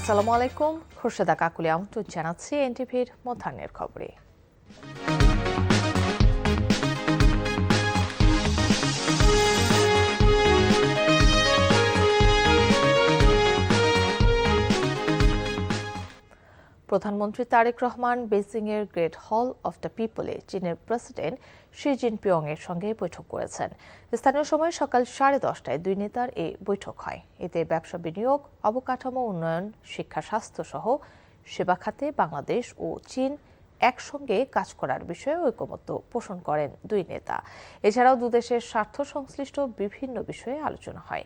আসসালামু আলাইকুম, খুরশেদা কাকুলি আমন্ত্রণ জানাচ্ছি এনটিভির মধ্যাহ্নের খবরে। প্রধানমন্ত্রী Tarique Rahman বেজিংয়ের great hall of the পিপলে চীনের প্রেসিডেন্ট শি জিনপিং এর সঙ্গে বৈঠক করেছেন। স্থানীয় সময় সকাল 10:30টায় দুই নেতার এই বৈঠক হয়। এতে ব্যবসা, বিনিয়োগ, অবকাঠামো উন্নয়ন, শিক্ষা, স্বাস্থ্য সহ সেবা খাতে বাংলাদেশ ও চীন একসঙ্গে কাজ করার বিষয়ে ঐকমত্য পোষণ করেন দুই নেতা। এছাড়াও দুদেশের স্বার্থ সংশ্লিষ্ট বিভিন্ন বিষয়ে আলোচনা হয়।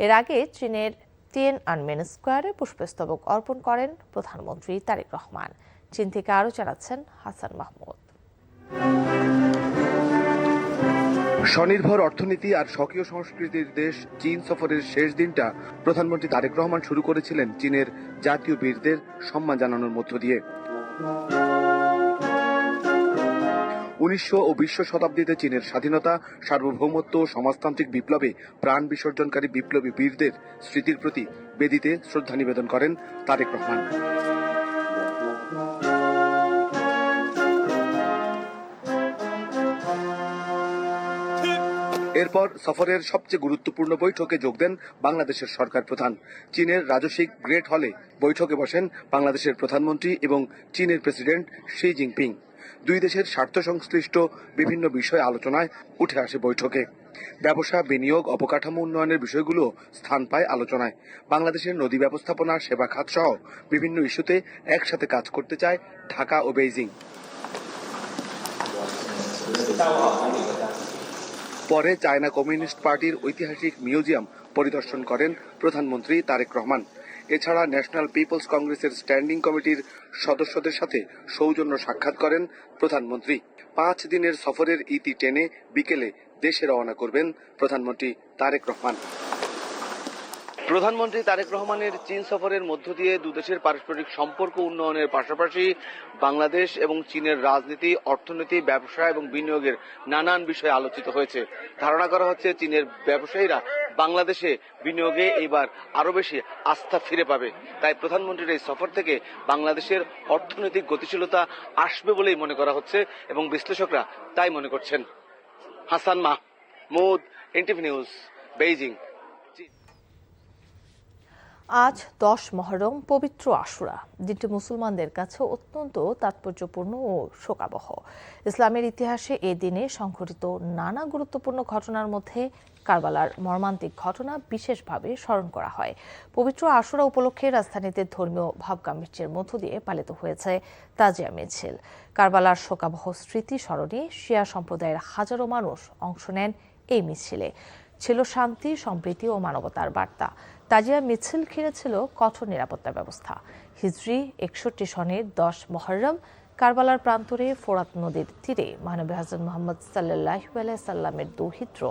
এর আগে চীনের তিয়ানআনমেন স্কোয়ারে পুষ্পস্তবক অর্পণ করেন প্রধানমন্ত্রী তারেক রহমান। চীন থেকে আরও জানাচ্ছেন হাসান মাহমুদ। স্বনির্ভর অর্থনীতি আর স্বকীয় সংস্কৃতির দেশ চীন সফরের শেষ দিনটা প্রধানমন্ত্রী তারেক রহমান শুরু করেছিলেন চীনের জাতীয় বীরদের সম্মান জানানোর মধ্য দিয়ে। 19 ও 20 শতাব্দীতে চীনের স্বাধীনতা, সার্বভৌমত্ব ও সমাজতান্ত্রিক বিপ্লবে প্রাণ বিসর্জনকারী বিপ্লবী বীরদের স্মৃতির প্রতি বেদিতে শ্রদ্ধা নিবেদন করেন তারেক রহমান। এরপর সফরের সবচেয়ে গুরুত্বপূর্ণ বৈঠকে যোগ দেন বাংলাদেশের সরকার প্রধান। চীনের রাজসিক গ্রেট হলে বৈঠকে বসেন বাংলাদেশের প্রধানমন্ত্রী এবং চীনের প্রেসিডেন্ট শি জিনপিং। দুই দেশের স্বার্থ সংশ্লিষ্ট বিভিন্ন বিষয় আলোচনায় উঠে আসে বৈঠকে। ব্যবসা, বিনিয়োগ, অবকাঠামো উন্নয়নের বিষয়গুলো স্থান পায় আলোচনায়। বাংলাদেশের নদী ব্যবস্থাপনা, সেবা খাত সহ বিভিন্ন ইস্যুতে একসাথে কাজ করতে চায় ঢাকা ও বেইজিং। পরে চায়না কমিউনিস্ট পার্টির ঐতিহাসিক মিউজিয়াম পরিদর্শন করেন প্রধানমন্ত্রী তারেক রহমান। এছাড়া ন্যাশনাল পিপলস কংগ্রেসের স্ট্যান্ডিং কমিটির সদস্যদের সাথে সৌজন্য সাক্ষাৎ করেন প্রধানমন্ত্রী। 5 দিনের সফরের ইতি টেনে বিকেলে দেশে রওনা করবেন প্রধানমন্ত্রী তারেক রহমান। প্রধানমন্ত্রী তারেক রহমানের চীন সফরের মধ্য দিয়ে দুদেশের পারস্পরিক সম্পর্ক উন্নয়নের পাশাপাশি বাংলাদেশ এবং চীনের রাজনীতি, অর্থনীতি, ব্যবসা এবং বিনিয়োগের নানান বিষয় আলোচিত হয়েছে। ধারণা করা হচ্ছে চীনের ব্যবসায়ীরা বাংলাদেশে বিনিয়োগে এইবার আরো বেশি আস্থা ফিরে পাবে। তাই প্রধানমন্ত্রীর এই সফর থেকে বাংলাদেশের অর্থনৈতিক গতিশীলতা আসবে বলেই মনে করা হচ্ছে এবং বিশ্লেষকরা তাই মনে করছেন। Hasan Mahmud, NTV news, Beijing. আজ 10 মহরম, পবিত্র আশুরা। দিনটি মুসলমানদের কাছে অত্যন্ত তাৎপর্যপূর্ণ ও শোকাবহ। ইসলামের ইতিহাসে এই দিনে সংঘটিত নানা গুরুত্বপূর্ণ ঘটনার মধ্যে কারবালার মর্মান্তিক ঘটনা বিশেষভাবে স্মরণ করা হয়। পবিত্র আশুরা উপলক্ষে রাজধানীতে ধর্মীয় ভাবগাম্ভীর্যের মধ্য দিয়ে পালিত হয়েছে তাজিয়া মিছিল। কারবালার শোকাবহ স্মৃতি স্মরণে শিয়া সম্প্রদায়ের হাজারো মানুষ অংশ নেন এই মিছিলে। ছিল শান্তি, সম্প্রীতি ও মানবতার বার্তা। তাজিয়া মিছিল ঘিরে ছিল কঠোর নিরাপত্তা ব্যবস্থা। হিজরি 61 সনের 10 মহরম কারবালার প্রান্তরে ফোরাত নদীর তীরে মহানবী হযরত মুহাম্মদ সাল্লাল্লাহু আলাইহি সাল্লামের দৌহিত্র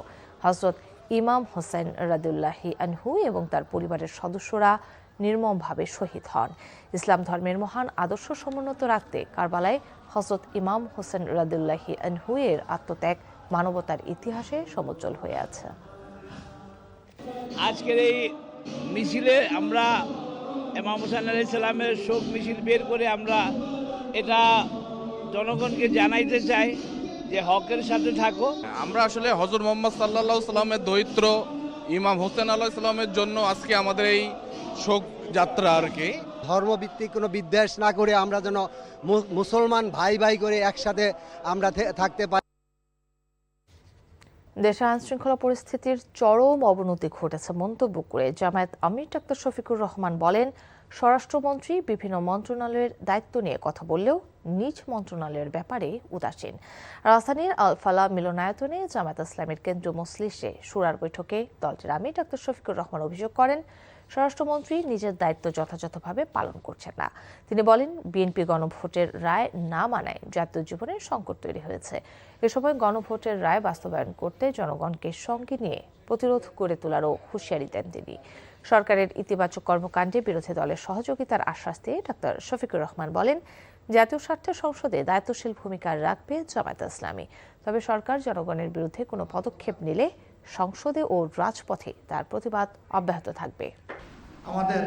হযরত ইমাম হোসেন রাদিয়াল্লাহু আনহু এবং তার পরিবারের সদস্যরা নির্মমভাবে শহীদ হন। ইসলাম ধর্মের মহান আদর্শ সমুন্নত রাখতে কারবালায় হযরত ইমাম হোসেন রাদিয়াল্লাহু আনহু এর আত্মত্যাগ মানবতার ইতিহাসে সমুজ্জ্বল হয়ে আছে। আজকের এই মিছিলে আমরা ইমাম হোসেন আলাইহিস সালামের শোক মিছিল বের করে আমরা এটা জনগণকে জানাইতে চাই যে হকের সাথে থাকো। আমরা আসলে হযরত মুহাম্মদ সাল্লাল্লাহু আলাইহি সাল্লামের দৌহিত্র ইমাম হোসেন আলাইহিস সালামের জন্য আজকে আমাদের এই শোক যাত্রা আর কি। ধর্মভিত্তিক কোনো বিদ্বেষ না করে আমরা যেন মুসলমান ভাই ভাই করে একসাথে আমরা থাকতে পারি। দেশে আইনশৃঙ্খলা পরিস্থিতির চরম অবনতি ঘটেছে মন্তব্য করে জামায়াত আমির ডাক্তার শফিকুর রহমান বলেন, স্বরাষ্ট্রমন্ত্রী বিভিন্ন মন্ত্রণালয়ের দায়িত্ব নিয়ে কথা বললেও নিজ মন্ত্রণালয়ের ব্যাপারে উদাসীন। রাজধানীর আলফালা মিলনায়তনে জামায়াত ইসলামীর কেন্দ্রীয় মজলিসে শুরার বৈঠকে দলটির আমির ডাক্তার শফিকুর রহমান অভিযোগ করেন, স্বরাষ্ট্রমন্ত্রী নিজের দায়িত্ব যথাযথভাবে পালন করছেন না। তিনি বলেন, বিএনপি গণভোটের রায় না মানায় জাতীয় জীবনের সংকট তৈরি হয়েছে। এ সময় গণভোটের রায় বাস্তবায়ন করতে জনগণকে সঙ্গে নিয়ে প্রতিরোধ করে তোলারও হুঁশিয়ারি দেন তিনি। সরকারের ইতিবাচক কর্মকাণ্ডে বিরোধী দলের সহযোগিতার আশ্বাস দিয়ে ডাক্তার শফিকুর রহমান বলেন, জাতীয় স্বার্থে সংসদে দায়িত্বশীল ভূমিকা রাখবে জামায়াত ইসলামী। তবে সরকার জনগণের বিরুদ্ধে কোনো পদক্ষেপ নিলে সংসদে ও রাজপথে তার প্রতিবাদ অব্যাহত থাকবে। আমাদের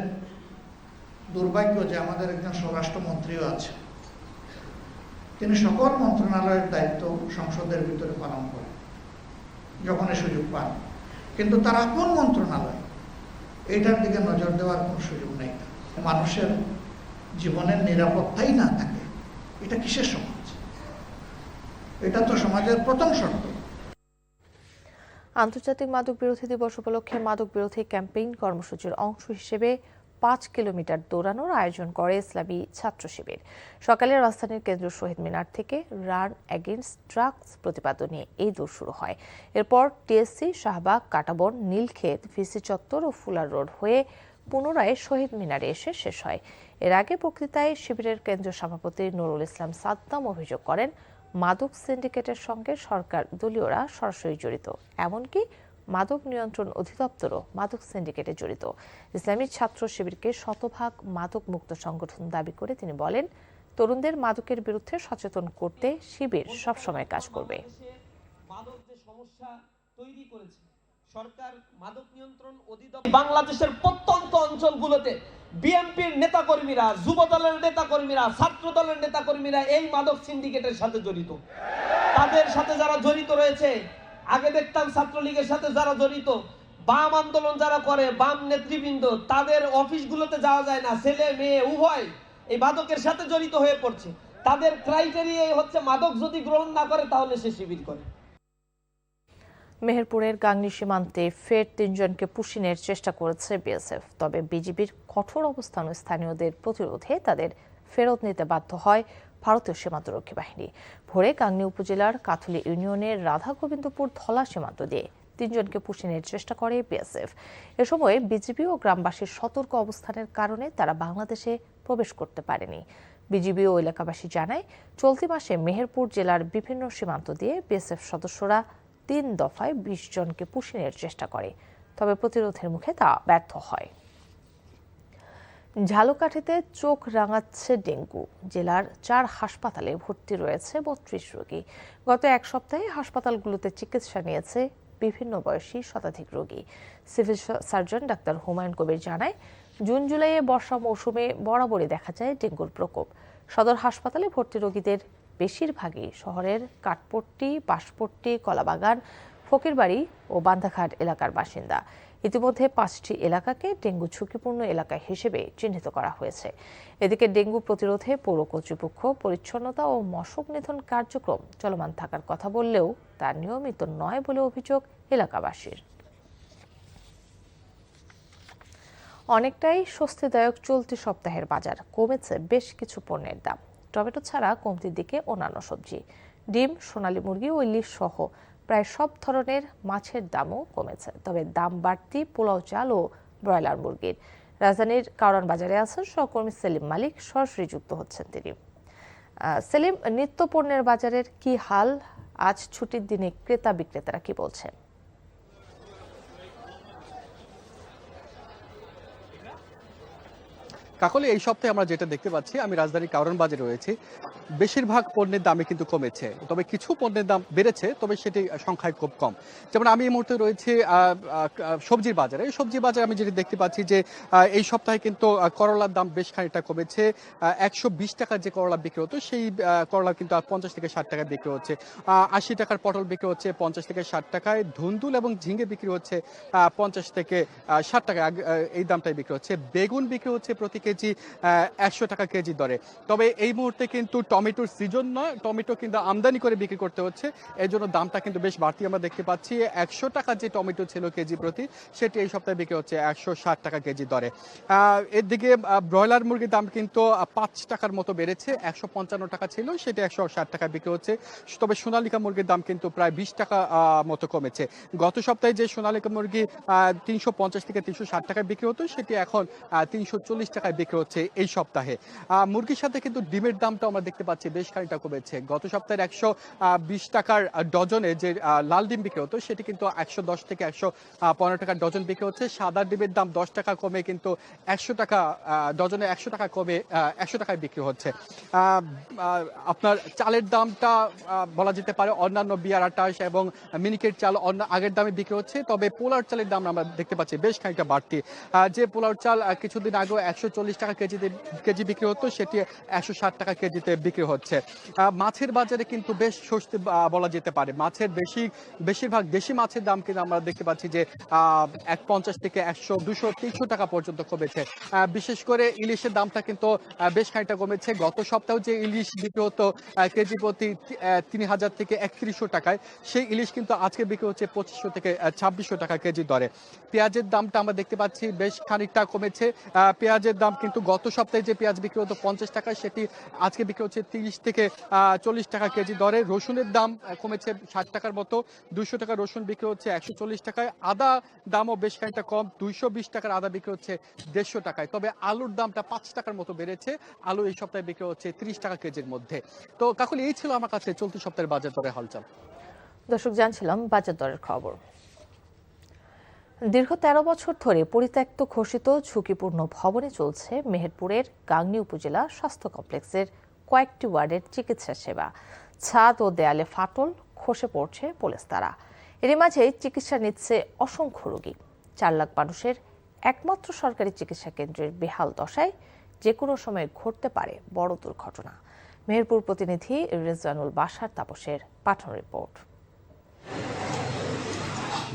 দুর্ভাগ্য যে আমাদের একজন স্বরাষ্ট্রমন্ত্রীও আছে, তিনি সকল মন্ত্রণালয়ের দায়িত্ব সংসদের ভিতরে পালন করেন যখনই সুযোগ পান, কিন্তু তার আপন মন্ত্রণালয় এটার দিকে নজর দেওয়ার কোনো সুযোগ নেই। মানুষের জীবনের নিরাপত্তাই না থাকে, এটা কিসের সমাজ? এটা তো সমাজের প্রথম শর্ত। আন্তর্জাতিক মাদক বিরোধী দিবস উপলক্ষে মাদক বিরোধী ক্যাম্পেইন কর্মসূচির অংশ হিসেবে 5 কিলোমিটার দৌড়ানোর আয়োজন করে ইসলামী ছাত্র শিবির। সকালে রাজধানীর কেন্দ্রীয় শহীদ মিনার থেকে রান এগেইনস্ট ড্রাগস প্রতিপাদ্য নিয়ে এই দৌড় শুরু হয়। এরপর টিএসসি, শাহবাগ, কাটাবন, নীলক্ষেত, ভিসি চত্বর ও ফুলার রোড হয়ে পুনরায় শহীদ মিনারে এসে শেষ হয়। এর আগে বক্তৃতায় শিবিরের কেন্দ্রীয় সভাপতি নুরুল ইসলাম সাদ্দাম অভিযোগ করেন, মাদক সিন্ডিকেটের সঙ্গে সরকার দলীয়রা সরাসরি জড়িত, এমনকি মাদক নিয়ন্ত্রণ অধিদপ্তরও মাদক সিন্ডিকেটে জড়িত। ইসলামী ছাত্র শিবিরকে শতভাগ মাদক মুক্ত সংগঠন দাবি করে তিনি বলেন, তরুণদের মাদকের বিরুদ্ধে সচেতন করতে শিবির সবসময় কাজ করবে। মাদক যে সমস্যা তৈরি করেছে সরকার, মাদক নিয়ন্ত্রণ অধিদপ্তর বাংলাদেশের প্রত্যন্ত অঞ্চলগুলোতে বিএনপির নেতাকর্মীরা, যুব দলের নেতাকর্মীরা, ছাত্র দলের নেতাকর্মীরা এই মাদক সিন্ডিকেটের সাথে জড়িত। তাদের সাথে যারা জড়িত রয়েছে, আগে দেখতাম ছাত্রলীগের সাথে যারা জড়িত, বাম আন্দোলন যারা করে, বাম নেতৃবৃন্দ, তাদের অফিসগুলোতে যাওয়া যায় না, ছেলে মেয়ে উভয় এই মাদকের সাথে জড়িত হয়ে পড়ছে। তাদের ক্রাইটেরিয়া হচ্ছে মাদক যদি গ্রহণ না করে তাহলে সে শিবির করে। মেহেরপুরের গাংনী সীমান্তে ফের 3 জনকে পুশিনের চেষ্টা করেছে বিএসএফ। তবে বিজিবির কঠোর অবস্থান ও স্থানীয়দের প্রতিরোধে তাদের ফেরত নিতে বাধ্য হয় ভারতীয় সীমান্তরক্ষী বাহিনী। ভোরে গাংনী উপজেলার কাথুলি ইউনিয়নের রাধা গোবিন্দপুর ধলা সীমান্ত দিয়ে 3 জনকে পুশিনের চেষ্টা করে বিএসএফ। এ সময় বিজিবি ও গ্রামবাসীর সতর্ক অবস্থানের কারণে তারা বাংলাদেশে প্রবেশ করতে পারেনি। বিজিবি ও এলাকাবাসী জানায়, চলতি মাসে মেহেরপুর জেলার বিভিন্ন সীমান্ত দিয়ে বিএসএফ সদস্যরা 3 দফায় 20 জনকে পুশিনের চেষ্টা করে, তবে প্রতিরোধের মুখে তা ব্যর্থ হয়। ঝালকাঠিতে চোখ রাঙাচ্ছে ডেঙ্গু। জেলার 4 হাসপাতালে ভর্তি রয়েছে 32 রোগী। গত 1 সপ্তাহে হাসপাতালগুলোতে চিকিৎসা নিয়েছে বিভিন্ন বয়সী শতাধিক রোগী। Civil surgeon doctor Humayun Kabir জানায়, জুন জুলাইয়ে বর্ষা মৌসুমে বরাবরই দেখা যায় ডেঙ্গুর প্রকোপ। সদর হাসপাতালে ভর্তি রোগীদের বেশিরভাগই শহরের কাঠপট্টি, বাঁশপট্টি, কলাবাগান, ফকিরবাড়ি ও বান্দাঘাট এলাকার বাসিন্দা। ইতিমধ্যে 5টি এলাকাকে ডেঙ্গু ঝুঁকিপূর্ণ এলাকা হিসেবে চিহ্নিত করা হয়েছে। এদিকে ডেঙ্গু প্রতিরোধে পৌর কর্তৃপক্ষ পরিচ্ছন্নতা ও মশক নিধন কার্যক্রম চলমান থাকার কথা বললেও তা নিয়মিত নয় বলে অভিযোগ এলাকাবাসীর। অনেকটাই স্বস্তিদায়ক চলতি সপ্তাহের বাজার। কমেছে বেশ কিছু পণ্যের দাম। টমেটো ছাড়া কমতির দিকে অন্যান্য সবজি, ডিম, সোনালী মুরগি ও ইলিশ সহ প্রায় সব ধরনের মাছের দামও কমেছে। তবে দাম বাড়তি পোলাও চাল ও ব্রয়লার মুরগির। রাজধানীর কারওয়ান বাজারে আছেন সহকর্মী সেলিম মালিক, সরাসরি যুক্ত হচ্ছেন তিনি। সেলিম, নিত্য পণ্যের বাজারের কি হাল? আজ ছুটির দিনে ক্রেতা বিক্রেতারা কি বলছেন? কাকলি, এই সপ্তাহে আমরা যেটা দেখতে পাচ্ছি, আমি রাজধানীর কারওয়ান বাজারে রয়েছি, বেশিরভাগ পণ্যের দামে কিন্তু কমেছে, তবে কিছু পণ্যের দাম বেড়েছে, তবে সেটি সংখ্যায় খুব কম। যেমন আমি এই মুহূর্তে রয়েছি সবজির বাজারে। সবজি বাজারে আমি যেটি দেখতে পাচ্ছি যে এই সপ্তাহে কিন্তু করলার দাম বেশ খানিকটা কমেছে। 120 টাকার যে করলা বিক্রি হতো, সেই করলা কিন্তু 50 থেকে 60 টাকায় বিক্রি হচ্ছে। 80 টাকার পটল বিক্রি হচ্ছে 50 থেকে 60 টাকায়। ধুন্দুল এবং ঝিঙ্গে বিক্রি হচ্ছে 50 থেকে 60 টাকায়, এই দামটাই বিক্রি হচ্ছে। বেগুন বিক্রি হচ্ছে প্রতি কেজি 100 টাকা কেজি দরে। তবে এই মুহূর্তে কিন্তু টমেটোর সিজন নয়, টমেটো কিন্তু আমদানি করে বিক্রি করতে হচ্ছে, এর জন্য দামটা কিন্তু বেশ বাড়তি আমরা দেখতে পাচ্ছি। 100 টাকা যে টমেটো ছিল কেজি প্রতি, সেটি এই সপ্তাহে বিক্রি হচ্ছে 160 টাকা কেজি দরে। এদিকে ব্রয়লার মুরগির দাম কিন্তু 5 টাকার মতো বেড়েছে, 155 টাকা ছিল, সেটি 160 টাকা বিক্রি হচ্ছে। তবে সোনালিকা মুরগির দাম কিন্তু প্রায় 20 টাকা মতো কমেছে। গত সপ্তাহে যে সোনালিকা মুরগি 350 থেকে 360 টাকায় বিক্রি হতো, সেটি এখন 340 টাকায় বিক্রি হচ্ছে এই সপ্তাহে। মুরগির সাথে কিন্তু ডিমের দামটা আমরা দেখতে পাচ্ছি বেশ খানিকটা কমেছে। গত সপ্তাহের 120 টাকার ডজনে যে লাল ডিম বিক্রি হতো, সেটি কিন্তু 110 থেকে 115 টাকার ডজন বিক্রি হচ্ছে। সাদা ডিমের দাম 10 টাকা কমে কিন্তু 100 টাকা ডজনে, 100 টাকা কমে 100 টাকায় বিক্রি হচ্ছে। আপনার চালের দামটা বলা যেতে পারে অন্যান্য BR28 এবং মিনিকেট চাল আগের দামে বিক্রি হচ্ছে, তবে পোলার চালের দাম আমরা দেখতে পাচ্ছি বেশ খানিকটা বাড়তি। যে পোলার চাল কিছুদিন আগে 140 140 টাকা কেজি বিক্রি হতো, সেটি 160 টাকা কেজিতে বিক্রি হচ্ছে। মাছের বাজারে কিন্তু বেশ স্বস্তি বলা যেতে পারে। মাছের বেশিরভাগ দেশি মাছের দাম কিন্তু আমরা দেখতে পাচ্ছি যে 150 থেকে 100, 200, 300 টাকা পর্যন্ত কমেছে। বিশেষ করে ইলিশের দামটা কিন্তু বেশ খানিকটা কমেছে। গত সপ্তাহে যে ইলিশ বিক্রি হতো কেজি প্রতি 3000 থেকে 3100 টাকায়, সেই ইলিশ কিন্তু আজকে বিক্রি হচ্ছে 2500 থেকে 2600 টাকা কেজি দরে। পেঁয়াজের দামটা আমরা দেখতে পাচ্ছি বেশ খানিকটা কমেছে। পেঁয়াজের দাম কিন্তু গত সপ্তাহে যে পেঁয়াজ বিক্রি হতো 50 টাকায়, সেটি আজকে বিক্রি হচ্ছে 30 থেকে 40 টাকা কেজি দরে। রসুনের দাম কমেছে 60 টাকার মতো, 200 টাকা রসুন বিক্রি হচ্ছে 140 টাকায়। আদা দামও বেশ খানিকটা কম, 220 টাকার আদা বিক্রি হচ্ছে 150 টাকায়। তবে আলুর দামটা 5 টাকার মতো বেড়েছে। আলু এই সপ্তাহে বিক্রি হচ্ছে 30 টাকা কেজির মধ্যে। তো কাকুলি, এই ছিল আমার কাছে চলতি সপ্তাহের বাজার দরের হালচাল। দর্শক, জানছিলাম বাজার দরের খবর। দীর্ঘ 13 বছর ধরে পরিত্যক্ত ঘোষিত ঝুঁকিপূর্ণ ভবনে চলছে মেহেরপুরের গাংনী উপজেলা স্বাস্থ্য কমপ্লেক্সের কয়েকটি ওয়ার্ডের চিকিৎসা সেবা। ছাদ ও দেয়ালে ফাটল, খসে পড়ছে পলেস্তারা। এরই মাঝে চিকিৎসা নিচ্ছে অসংখ্য রোগী। 4 লাখ মানুষের একমাত্র সরকারি চিকিৎসা কেন্দ্রের বেহাল দশায় যে কোনো সময় ঘটতে পারে বড় দুর্ঘটনা। মেহেরপুর প্রতিনিধি রেজওয়ানুল বাশার তাপসের পাঠানো রিপোর্ট।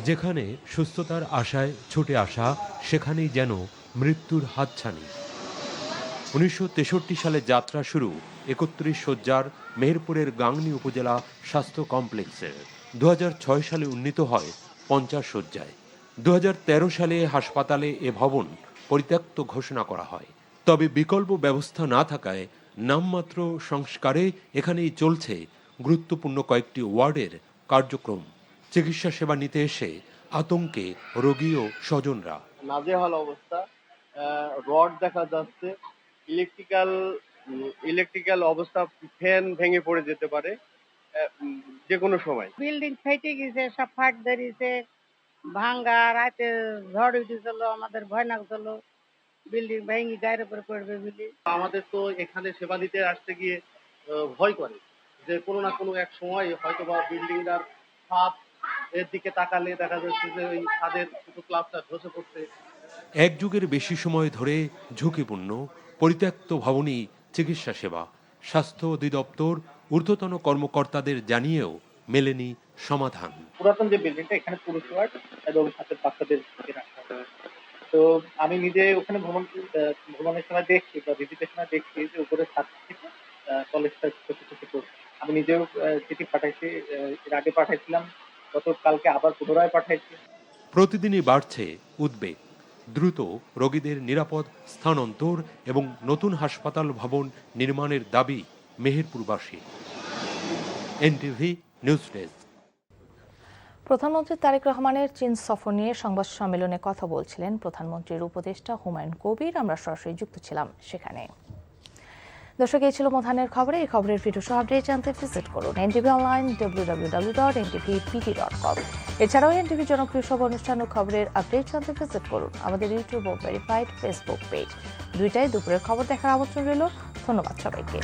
যেখানে সুস্থতার আশায় ছুটে আসা, সেখানেই যেন মৃত্যুর হাতছানি। 1963 সালে যাত্রা শুরু 31 শয্যার মেহেরপুরের গাংনী উপজেলা স্বাস্থ্য কমপ্লেক্সের। 2006 সালে উন্নীত হয় 50 শয্যায়। 2013 সালে হাসপাতালে এ ভবন পরিত্যক্ত ঘোষণা করা হয়। তবে বিকল্প ব্যবস্থা না থাকায় নামমাত্র সংস্কারে এখানেই চলছে গুরুত্বপূর্ণ কয়েকটি ওয়ার্ডের কার্যক্রম। চিকিৎসা সেবা নিতে এসে আতঙ্কে রোগী ও স্বজনরা। নাজেহাল অবস্থা, রড দেখা যাচ্ছে, ইলেকট্রিক্যাল অবস্থা, ফ্যান ভেঙে পড়ে যেতে পারে যে কোনো সময়। বিল্ডিং ফেটে গেছে, সব ফাট ধরেছে, ভাঙ্গা, রাতে ঝড় উঠেছিল, আমাদের ভয় লাগছিল বিল্ডিং ভেঙে গায়ের উপরে পড়বে বলে। আমাদের তো এখানে সেবা দিতে আসতে গিয়ে ভয় করে যে কোনো না কোনো এক সময় হয়তো বা বিল্ডিংটার ছাদ এর দিকে তাকালে দেখা যাচ্ছে যে ওই ছাদের কিছু ক্লাবটা ধসে পড়ছে। এক যুগের বেশি সময় ধরে ঝুঁকিপূর্ণ পরিত্যক্ত ভবনই চিকিৎসা সেবা। স্বাস্থ্য অধিদপ্তর ঊর্ধ্বতন কর্মকর্তাদের জানিয়েও মেলেনি সমাধান। পুরাতন যে বিল্ডিংটা, এখানে পুরুষ ওয়ার্ড এবং সাথে বাচ্চাদের রাখা হয়। তো আমি নিজে ওখানে ভ্রমণের সময় দেখছি বা ভিজিটের সময় দেখছি যে উপরে ছাদ থেকে কলেজটা ছোট ছোট করছে। আমি নিজেও চিঠি পাঠাইছি, এর আগে পাঠাইছিলাম, গতকালকে আবার পুনরায় পাঠাইছি। প্রতিদিনই বাড়ছে উদ্বেগ। দ্রুত রোগীদের নিরাপদ স্থানান্তর এবং নতুন হাসপাতাল ভবন নির্মাণের দাবি মেহেরপুরবাসী। NTV news desk. প্রধানমন্ত্রী তারেক রহমানের চীন সফর নিয়ে সংবাদ সম্মেলনে কথা বলছিলেন প্রধানমন্ত্রীর উপদেষ্টা হুমায়ুন কবির। আমরা সরাসরি যুক্ত ছিলাম সেখানে। দর্শক, এই ছিল মধ্যাহ্নের খবরে। এই খবরের ভিডিও সহ আপডেট জানতে ভিজিট করুন এনটিভি অনলাইন www.ntvpt.com। এছাড়াও এনটিভি জনপ্রিয় সব অনুষ্ঠান ও খবরের আপডেট জানতে ভিজিট করুন আমাদের ইউটিউব ও ভেরিফাইড ফেসবুক পেজ। দুইটাই দুপুরের খবর দেখার আমন্ত্রণ রইল। ধন্যবাদ সবাইকে।